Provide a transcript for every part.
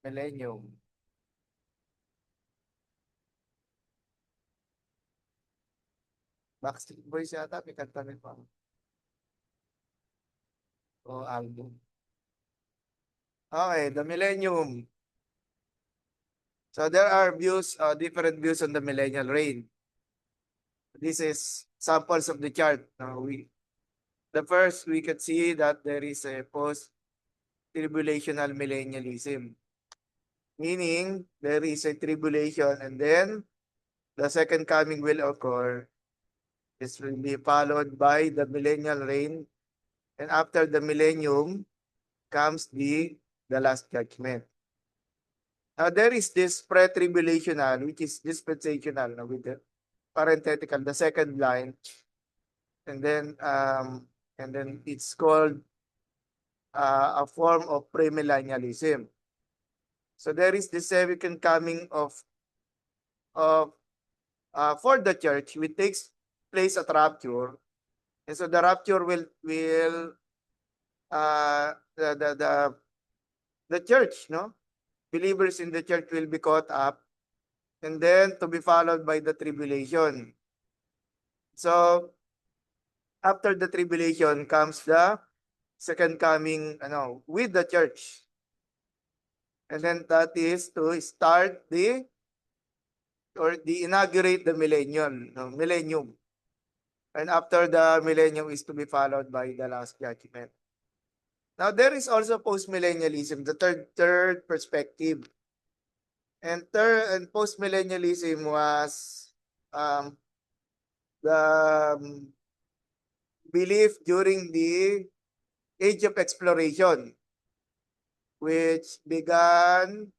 Millennium. Backstreet Boys yata, may kanta rin pa. O album. Okay, the Millennium. So there are views, different views on the millennial reign. This is samples of the chart. The first, we can see that there is a post-tribulational millennialism. Meaning, there is a tribulation and then the second coming will occur. This will be followed by the millennial reign. And after the millennium comes the last judgment. Now, there is this pre-tribulational, which is dispensational, with the parenthetical, the second line. And then it's called a form of premillennialism. So there is the second coming of for the church, which takes place at rapture. And so the rapture will the church, no? Believers in the church will be caught up and then to be followed by the tribulation. So after the tribulation comes the second coming with the church. And then that is to start inaugurate the millennium. And after the millennium is to be followed by the last judgment. Now there is also postmillennialism, the third perspective. And postmillennialism was the belief during the age of exploration, which began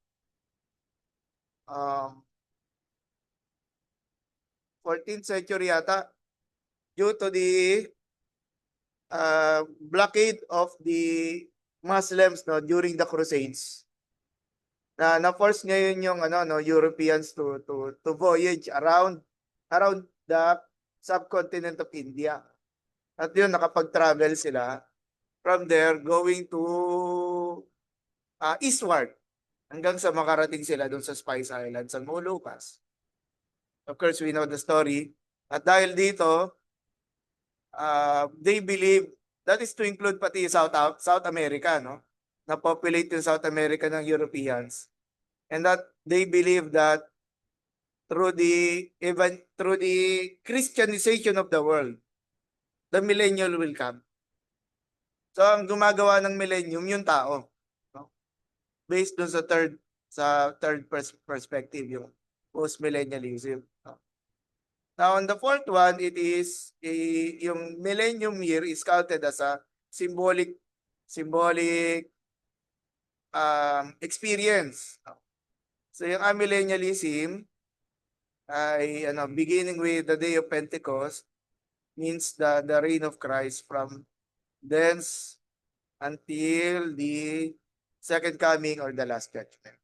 14th century yata, due to the blockade of the Muslims during the Crusades. Na-force ngayon yung Europeans to voyage around the subcontinent of India. At yun, nakapag-travel sila from there going to eastward hanggang sa makarating sila doon sa Spice Islands sa Moluccas. Of course, we know the story. At dahil dito, they believe that is to include pati South America, no? Na-populate yung South America ng Europeans. And that they believe that through the Christianization of the world, the millennial will come. So ang gumagawa ng millennium yung tao, no? Based dun sa third perspective, yung post-millennialism. No? Now on the fourth one, it is yung millennium year is counted as a symbolic experience. No? So yung amillennialism ay beginning with the day of Pentecost means the reign of Christ from thence until the second coming or the last judgment.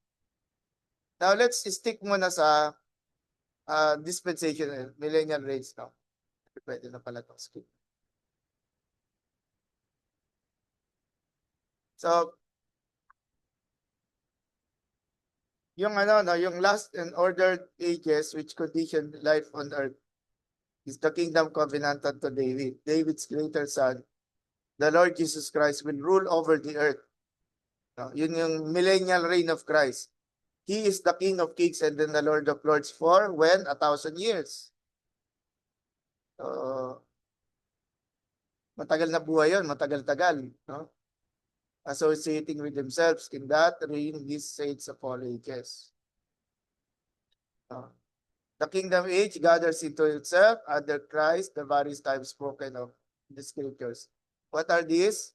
Now let's stick muna sa dispensation millennial reigns now. Pwede na pala itong skip. So yung yung last and ordered ages which conditioned life on earth is the kingdom covenanted to David, David's greater son. The Lord Jesus Christ will rule over the earth. Yun yung millennial reign of Christ. He is the King of Kings and then the Lord of Lords for when? 1,000 years. Matagal na buhay yun, matagal-tagal. No? Associating with themselves in that reign, these saints of all ages. The kingdom age gathers into itself under Christ, the various times spoken of in the scriptures. What are these?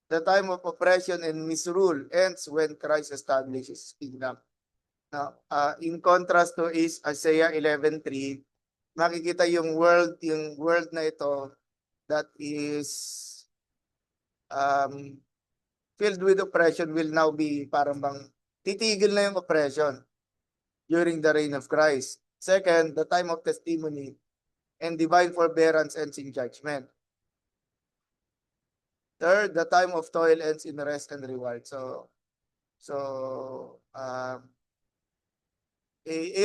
The time of oppression and misrule ends when Christ establishes his kingdom. Now, in contrast to Isaiah 11:3, makikita yung world na ito that is filled with oppression will now be parang bang titigil na yung oppression during the reign of Christ. Second, the time of testimony and divine forbearance ends in judgment. Third, the time of toil ends in rest and reward. So a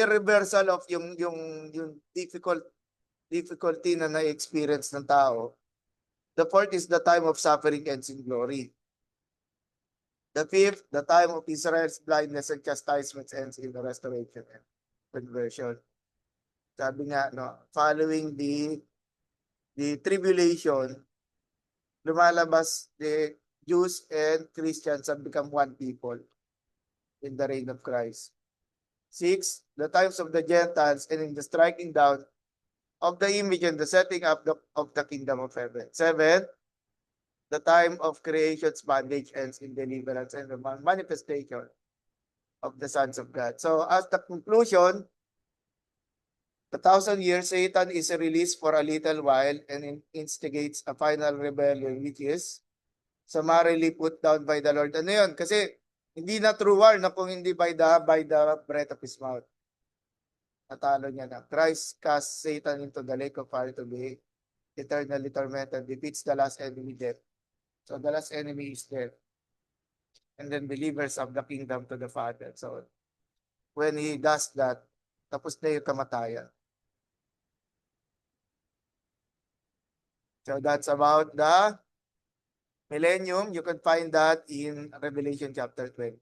reversal of yung difficulty na na-experience ng tao. The fourth is the time of suffering ends in glory. The fifth, the time of Israel's blindness and chastisement ends in the restoration and conversion. Sabi nga, no, following the tribulation, lumalabas the Jews and Christians have become one people in the reign of Christ. Six, the times of the Gentiles and in the striking down of the image and the setting up of the kingdom of heaven. Seven, the time of creation's bondage ends in deliverance and the manifestation of the sons of God. So as the conclusion, the 1,000 years, Satan is released for a little while and instigates a final rebellion, which is summarily put down by the Lord. Ano yun? Kasi hindi na true war na kung hindi by the breath of his mouth. Natalo niya na. Christ cast Satan into the lake of fire to be eternally tormented, defeats the last enemy, death. So the last enemy is death. And then delivers of the kingdom to the Father. So when he does that, tapos na yung kamatayan. So that's about the millennium. You can find that in Revelation chapter 20.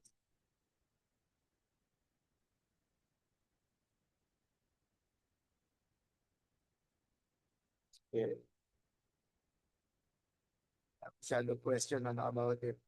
Okay. Shadow question about it.